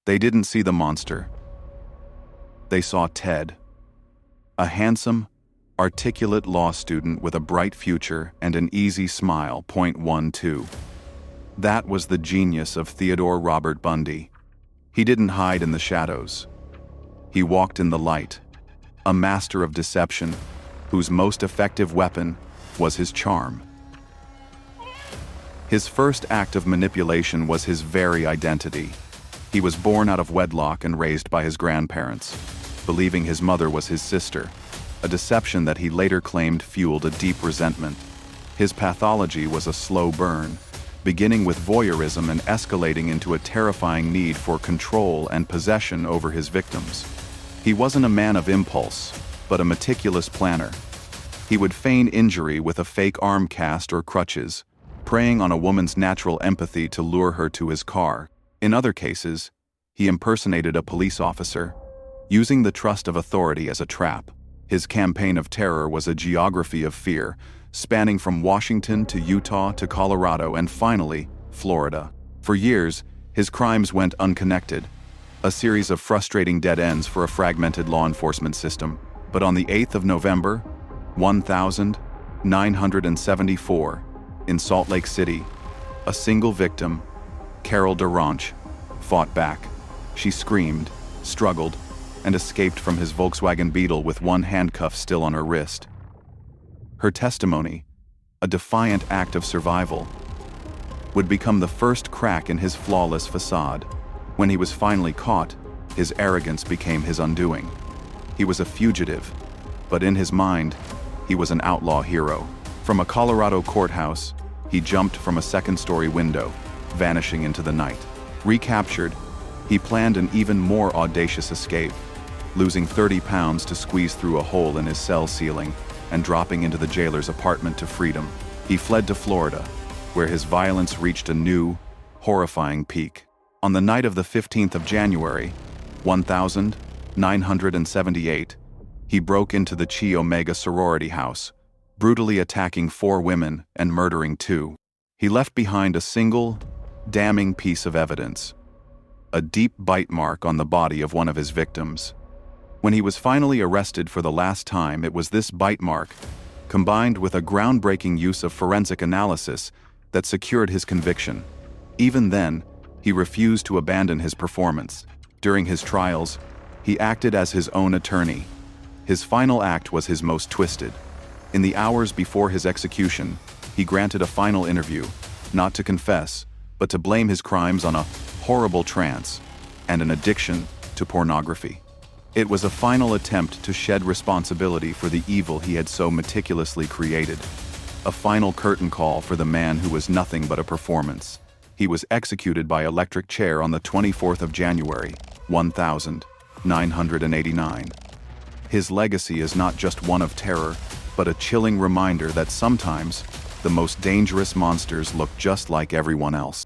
They didn't see the monster. They saw Ted, a handsome, articulate law student with a bright future and an easy smile. 12. That was the genius of Theodore Robert Bundy. He didn't hide in the shadows. He walked in the light, a master of deception whose most effective weapon was his charm. His first act of manipulation was his very identity. He was born out of wedlock and raised by his grandparents, believing his mother was his sister, a deception that he later claimed fueled a deep resentment. His pathology was a slow burn, beginning with voyeurism and escalating into a terrifying need for control and possession over his victims. He wasn't a man of impulse, but a meticulous planner. He would feign injury with a fake arm cast or crutches, preying on a woman's natural empathy to lure her to his car. In other cases, he impersonated a police officer, using the trust of authority as a trap. His campaign of terror was a geography of fear, spanning from Washington to Utah to Colorado and finally, Florida. For years, his crimes went unconnected, a series of frustrating dead ends for a fragmented law enforcement system. But on the 8th of November, 1974, in Salt Lake City, a single victim, Carol DeRanch, fought back. She screamed, struggled, and escaped from his Volkswagen Beetle with one handcuff still on her wrist. Her testimony, a defiant act of survival, would become the first crack in his flawless facade. When he was finally caught, his arrogance became his undoing. He was a fugitive, but in his mind, he was an outlaw hero. From a Colorado courthouse, he jumped from a second-story window, vanishing into the night. Recaptured, he planned an even more audacious escape, losing 30 pounds to squeeze through a hole in his cell ceiling and dropping into the jailer's apartment to freedom. He fled to Florida, where his violence reached a new, horrifying peak. On the night of the 15th of January, 1978, he broke into the Chi Omega sorority house, brutally attacking 4 women and murdering 2. He left behind a single, damning piece of evidence, a deep bite mark on the body of one of his victims. When he was finally arrested for the last time, it was this bite mark, combined with a groundbreaking use of forensic analysis, that secured his conviction. Even then, he refused to abandon his performance. During his trials, he acted as his own attorney. His final act was his most twisted. In the hours before his execution, he granted a final interview, not to confess, but to blame his crimes on a horrible trance and an addiction to pornography. It was a final attempt to shed responsibility for the evil he had so meticulously created. A final curtain call for the man who was nothing but a performance. He was executed by electric chair on the 24th of January, 1989. His legacy is not just one of terror, but a chilling reminder that sometimes the most dangerous monsters look just like everyone else.